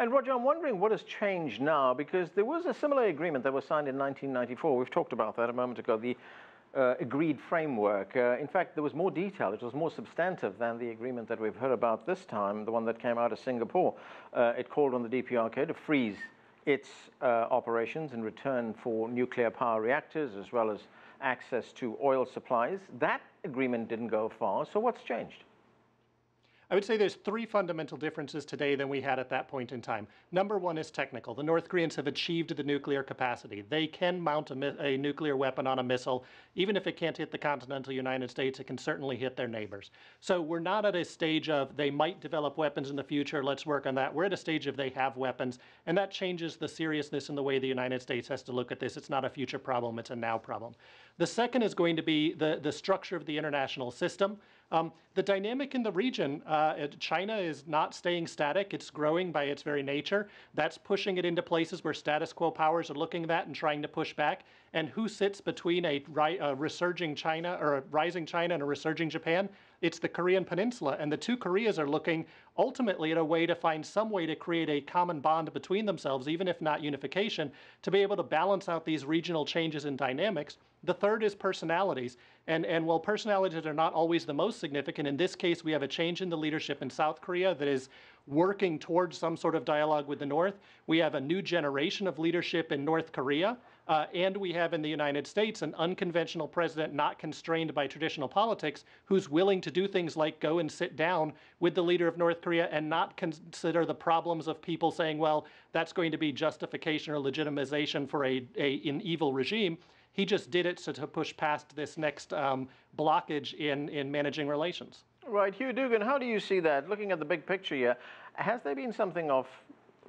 And Roger, I'm wondering what has changed now, because there was a similar agreement that was signed in 1994. We've talked about that a moment ago, the agreed framework. In fact, there was more detail. It was more substantive than the agreement that we've heard about this time, the one that came out of Singapore. It called on the DPRK to freeze its operations in return for nuclear power reactors, as well as access to oil supplies. That agreement didn't go far. So what's changed? I would say there's three fundamental differences today than we had at that point in time. Number one is technical. The North Koreans have achieved the nuclear capacity. They can mount a nuclear weapon on a missile. Even if it can't hit the continental United States, it can certainly hit their neighbors. So we're not at a stage of they might develop weapons in the future, let's work on that. We're at a stage of they have weapons, and that changes the seriousness in the way the United States has to look at this. It's not a future problem, it's a now problem. The second is going to be the structure of the international system. The dynamic in the region, China is not staying static. It's growing by its very nature. That's pushing it into places where status quo powers are looking at that and trying to push back. And who sits between a resurging China, or a rising China and a resurging Japan? It's the Korean Peninsula. And the two Koreas are looking ultimately at a way to find some way to create a common bond between themselves, even if not unification, to be able to balance out these regional changes in dynamics. The third is personalities. And while personalities are not always the most significant, in this case, we have a change in the leadership in South Korea that is working towards some sort of dialogue with the North. We have a new generation of leadership in North Korea. And we have in the United States an unconventional president not constrained by traditional politics, who's willing to do things like go and sit down with the leader of North Korea and not consider the problems of people saying, well, that's going to be justification or legitimization for an evil regime. He just did it to push past this next blockage in managing relations. Right. Hugh Dugan, how do you see that? Looking at the big picture here, has there been something of,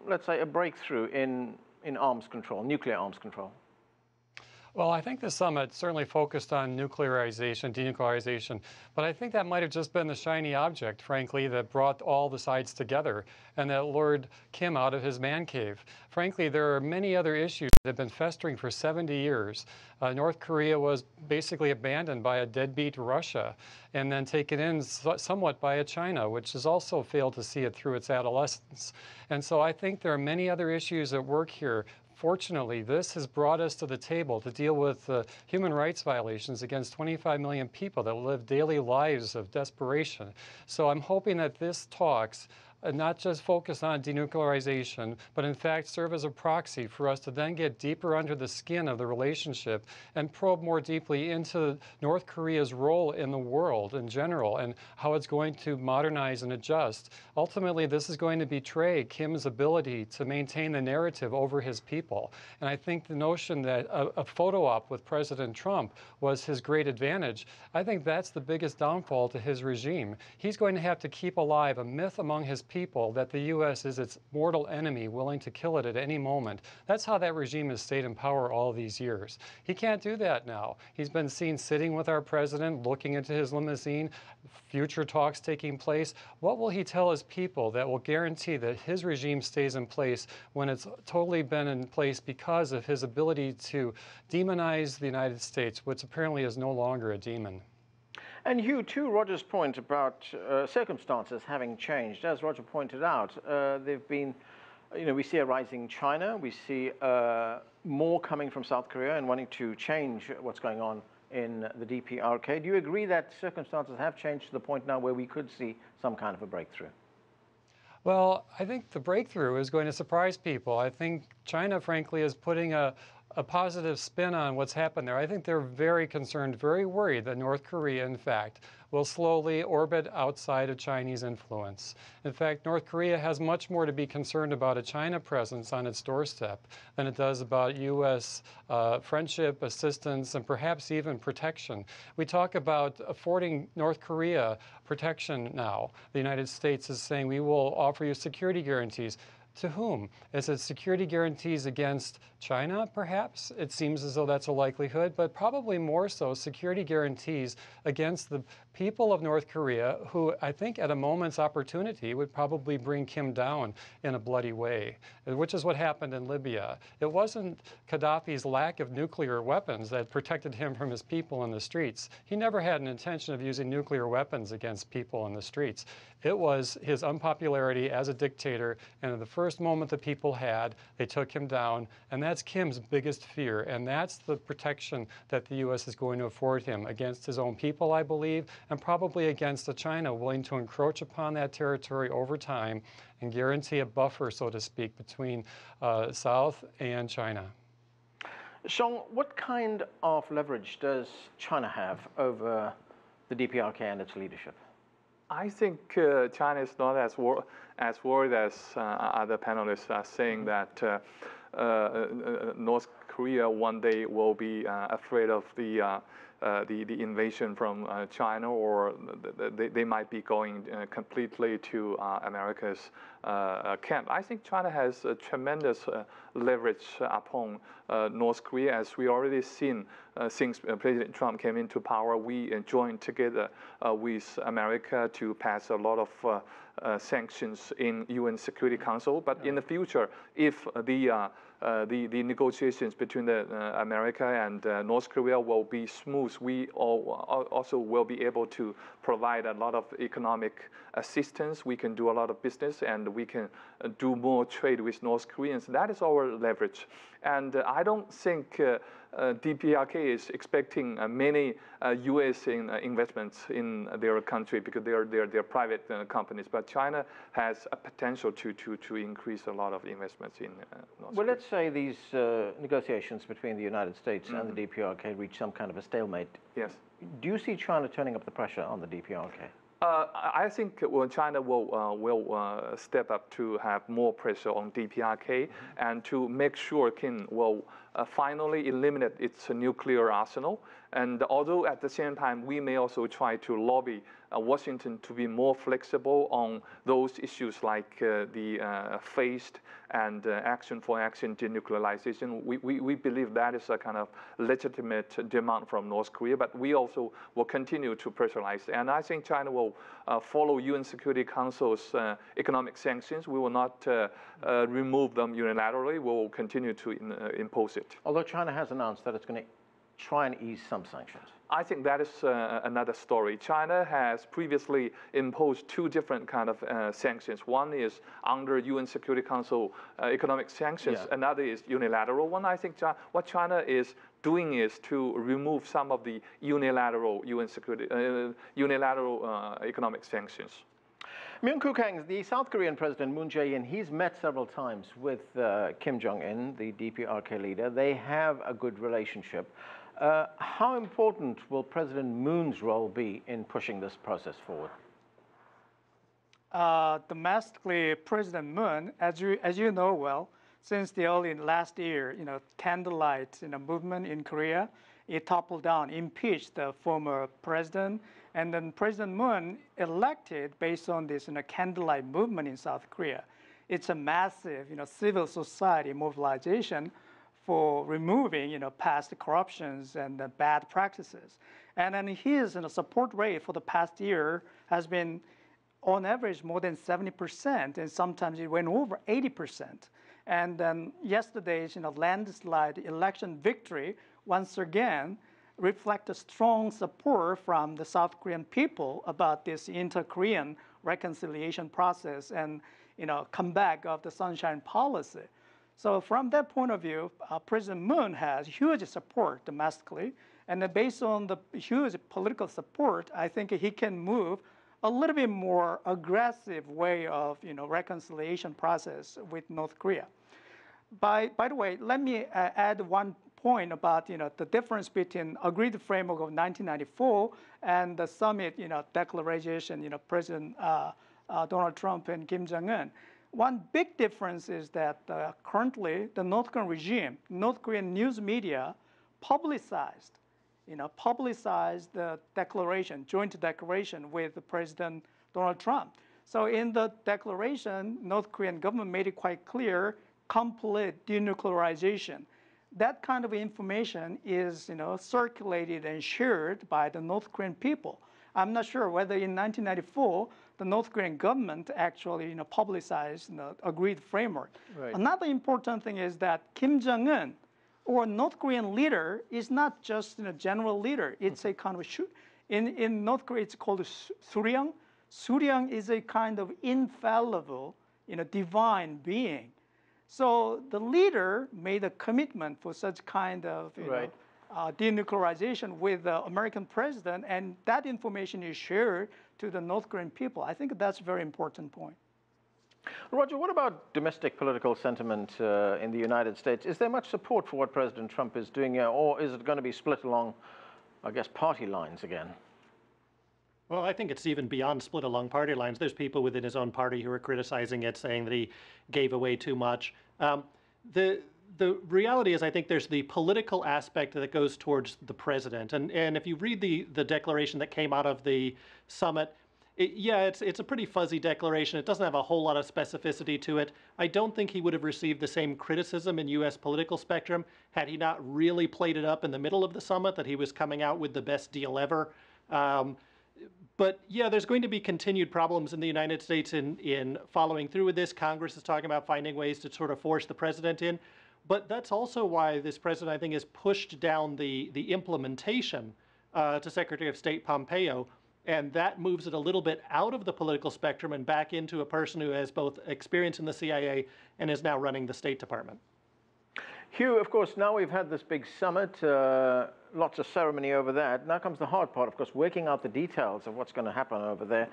let's say, a breakthrough in arms control, nuclear arms control? Well, I think the summit certainly focused on nuclearization, denuclearization, but I think that might have just been the shiny object, frankly, that brought all the sides together and that lured Kim out of his man cave. Frankly, there are many other issues that have been festering for 70 years. North Korea was basically abandoned by a deadbeat Russia and then taken in somewhat by a China, which has also failed to see it through its adolescence. And so I think there are many other issues at work here. Fortunately, this has brought us to the table to deal with human rights violations against 25 million people that live daily lives of desperation. So I'm hoping that this talks not just focus on denuclearization, but in fact serve as a proxy for us to then get deeper under the skin of the relationship and probe more deeply into North Korea's role in the world in general and how it's going to modernize and adjust. Ultimately, this is going to betray Kim's ability to maintain the narrative over his people. And I think the notion that a photo op with President Trump was his great advantage, I think that's the biggest downfall to his regime. He's going to have to keep alive a myth among his people that the U.S. is its mortal enemy, willing to kill it at any moment. That's how that regime has stayed in power all these years. He can't do that now. He's been seen sitting with our president, looking into his limousine, future talks taking place. What will he tell his people that will guarantee that his regime stays in place when it's totally been in place because of his ability to demonize the United States, which apparently is no longer a demon? And Hugh, to Roger's point about circumstances having changed, as Roger pointed out, they've been, we see a rising China, we see more coming from South Korea and wanting to change what's going on in the DPRK. Do you agree that circumstances have changed to the point now where we could see some kind of a breakthrough? Well, I think the breakthrough is going to surprise people. I think China, frankly, is putting a positive spin on what's happened there. I think they're very concerned, very worried that North Korea, in fact, will slowly orbit outside of Chinese influence. In fact, North Korea has much more to be concerned about a China presence on its doorstep than it does about U.S. Friendship, assistance, and perhaps even protection. We talk about affording North Korea protection now. The United States is saying we will offer you security guarantees. To whom? Is it security guarantees against China, perhaps? It seems as though that's a likelihood, but probably more so security guarantees against the people of North Korea who I think at a moment's opportunity would probably bring Kim down in a bloody way, which is what happened in Libya. It wasn't Gaddafi's lack of nuclear weapons that protected him from his people in the streets. He never had an intention of using nuclear weapons against people in the streets. It was his unpopularity as a dictator and the first first moment the people had. They took him down, and that's Kim's biggest fear, and that's the protection that the U.S. is going to afford him against his own people, I believe, and probably against a China willing to encroach upon that territory over time and guarantee a buffer, so to speak, between South and China. Zhang, what kind of leverage does China have over the DPRK and its leadership? I think China is not as worried as other panelists are saying that North Korea one day will be afraid of the invasion from China, or they might be going completely to America's camp. I think China has a tremendous leverage upon North Korea, as we already seen since President Trump came into power. We joined together with America to pass a lot of sanctions in UN Security Council. But in the future, if the negotiations between America and North Korea will be smooth, we also will be able to provide a lot of economic assistance. We can do a lot of business, and we can do more trade with North Koreans. That is our leverage. And I don't think DPRK is expecting many U.S. investments in their country, because they're private companies. But China has a potential to increase a lot of investments in North Korea. Well, let's say these negotiations between the United States and the DPRK reach some kind of a stalemate. Yes. Do you see China turning up the pressure on the DPRK? I think China will step up to have more pressure on DPRK and to make sure Kim will finally eliminate its nuclear arsenal. And although at the same time we may also try to lobby Washington to be more flexible on those issues like the phased and action for action denuclearization, we believe that is a kind of legitimate demand from North Korea, but we also will continue to pressurize. And I think China will follow UN Security Council's economic sanctions. We will not remove them unilaterally. We will continue to impose it. Although China has announced that it's going to try and ease some sanctions. I think that is another story. China has previously imposed two different kind of sanctions. One is under UN Security Council economic sanctions. Yeah. Another is unilateral one. I think what China is doing is to remove some of the unilateral economic sanctions. Myung-koo Kang, the South Korean President Moon Jae-in, he's met several times with Kim Jong Un, the DPRK leader. They have a good relationship. How important will President Moon's role be in pushing this process forward? Domestically, President Moon, as you know well, since the early last year, candlelight movement in Korea, it toppled down, impeached the former president, and then President Moon elected based on this candlelight movement in South Korea. It's a massive civil society mobilization for removing past corruptions and bad practices. And then his support rate for the past year has been on average more than 70%, and sometimes it went over 80%. And then yesterday's landslide election victory once again reflect a strong support from the South Korean people about this inter-Korean reconciliation process and comeback of the Sunshine Policy. So from that point of view, President Moon has huge support domestically, and based on the huge political support, I think he can move a little bit more aggressive way of reconciliation process with North Korea. By the way, let me add one point about the difference between agreed framework of 1994 and the summit declaration President Donald Trump and Kim Jong Un. One big difference is that currently the North Korean regime, North Korean news media, publicized the declaration, joint declaration with President Donald Trump. So in the declaration, North Korean government made it quite clear, complete denuclearization. That kind of information is circulated and shared by the North Korean people. I'm not sure whether in 1994 the North Korean government actually publicized agreed framework. Right. Another important thing is that Kim Jong Un, or North Korean leader, is not just a general leader. It's a kind of in North Korea it's called Suryang. Suryang is a kind of infallible divine being. So the leader made a commitment for such kind of denuclearization with the American president, and that information is shared to the North Korean people. I think that's a very important point. Rodger, what about domestic political sentiment in the United States? Is there much support for what President Trump is doing here, or is it going to be split along, I guess, party lines again? Well, I think it's even beyond split along party lines. There's people within his own party who are criticizing it, saying that he gave away too much. The reality is, I think there's the political aspect that goes towards the president. And if you read the declaration that came out of the summit, it's a pretty fuzzy declaration. It doesn't have a whole lot of specificity to it. I don't think he would have received the same criticism in U.S. political spectrum had he not really played it up in the middle of the summit that he was coming out with the best deal ever. But yeah, there's going to be continued problems in the United States in following through with this. Congress is talking about finding ways to sort of force the president in. But that's also why this president, I think, has pushed down the implementation to Secretary of State Pompeo. And that moves it a little bit out of the political spectrum and back into a person who has both experience in the CIA and is now running the State Department. Hugh, of course, now we've had this big summit, lots of ceremony over that. Now comes the hard part, of course, working out the details of what's going to happen over there.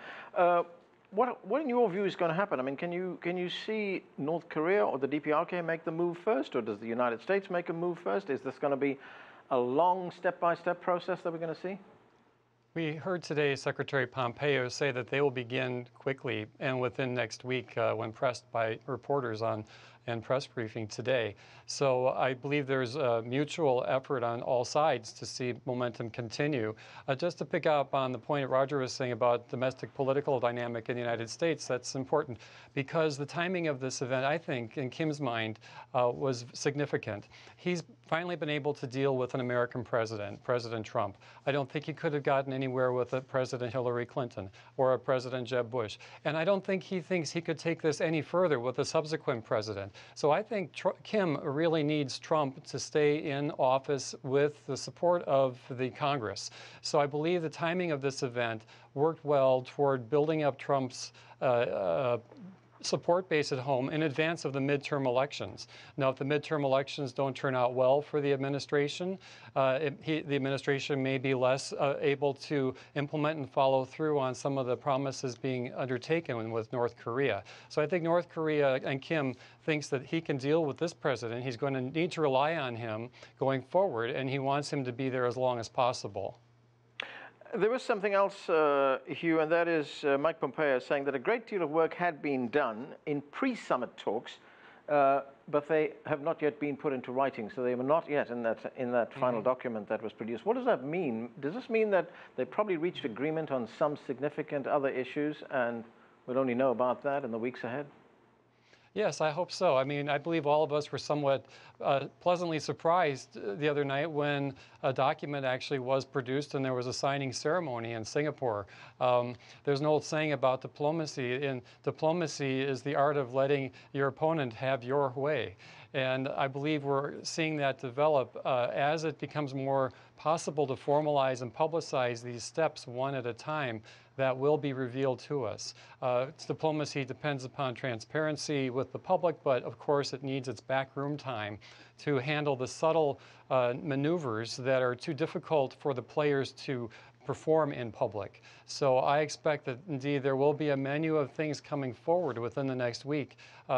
What in your view is going to happen? I mean, can you see North Korea or the DPRK make the move first, or does the United States make a move first? Is this going to be a long step-by-step process that we're going to see? We heard today Secretary Pompeo say that they will begin quickly and within next week when pressed by reporters and press briefing today. So I believe there's a mutual effort on all sides to see momentum continue. Just to pick up on the point that Rodger was saying about domestic political dynamic in the United States, that's important because the timing of this event, I think, in Kim's mind, was significant. He's finally been able to deal with an American president, President Trump. I don't think he could have gotten anywhere with a President Hillary Clinton or a President Jeb Bush. And I don't think he thinks he could take this any further with a subsequent president. So I think Kim really needs Trump to stay in office with the support of the Congress. So I believe the timing of this event worked well toward building up Trump's support base at home in advance of the midterm elections. Now, if the midterm elections don't turn out well for the administration, the administration may be less able to implement and follow through on some of the promises being undertaken with North Korea. So I think North Korea and Kim thinks that he can deal with this president. He's going to need to rely on him going forward, and he wants him to be there as long as possible. There was something else, Hugh, and that is Mike Pompeo saying that a great deal of work had been done in pre-summit talks, but they have not yet been put into writing. So they were not yet in that final document that was produced. What does that mean? Does this mean that they probably reached agreement on some significant other issues, and we'll only know about that in the weeks ahead? Yes, I hope so. I mean, I believe all of us were somewhat pleasantly surprised the other night when a document actually was produced and there was a signing ceremony in Singapore. There's an old saying about diplomacy, and diplomacy is the art of letting your opponent have your way. And I believe we're seeing that develop as it becomes more possible to formalize and publicize these steps one at a time. That will be revealed to us. Diplomacy depends upon transparency with the public, but of course it needs its backroom time to handle the subtle maneuvers that are too difficult for the players to perform in public. So I expect that indeed there will be a menu of things coming forward within the next week.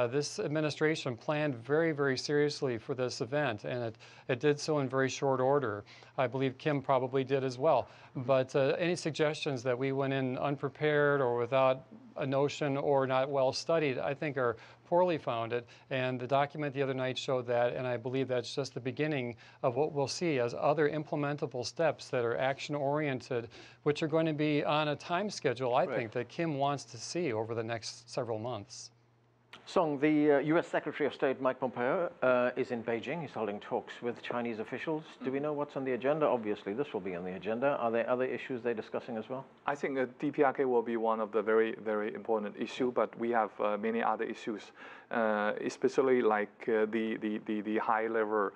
This administration planned very, very seriously for this event, and it did so in very short order. I believe Kim probably did as well. But any suggestions that we went in unprepared or without a notion or not well studied, I think are poorly founded. And the document the other night showed that, and I believe that's just the beginning of what we'll see as other implementable steps that are action-oriented, which are going to be on a time schedule, I think, that Kim wants to see over the next several months. Song, the U.S. Secretary of State Mike Pompeo is in Beijing. He's holding talks with Chinese officials. Do we know what's on the agenda? Obviously, this will be on the agenda. Are there other issues they're discussing as well? I think DPRK will be one of the very, very important issues, but we have many other issues, especially like the high-level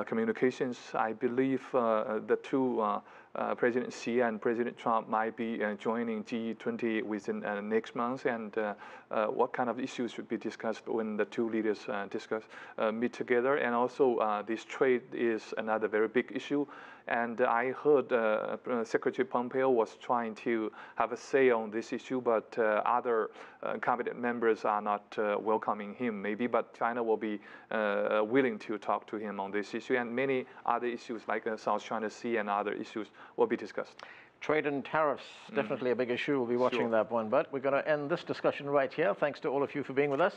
communications. I believe the two, President Xi and President Trump, might be joining G20 within next month. And what kind of issues should be discussed when the two leaders meet together? And also, this trade is another very big issue. And I heard Secretary Pompeo was trying to have a say on this issue, but other cabinet members are not welcoming him, maybe. But China will be willing to talk to him on this issue. And many other issues like South China Sea and other issues will be discussed. Trade and tariffs, definitely a big issue. We'll be watching that one. But we're going to end this discussion right here. Thanks to all of you for being with us.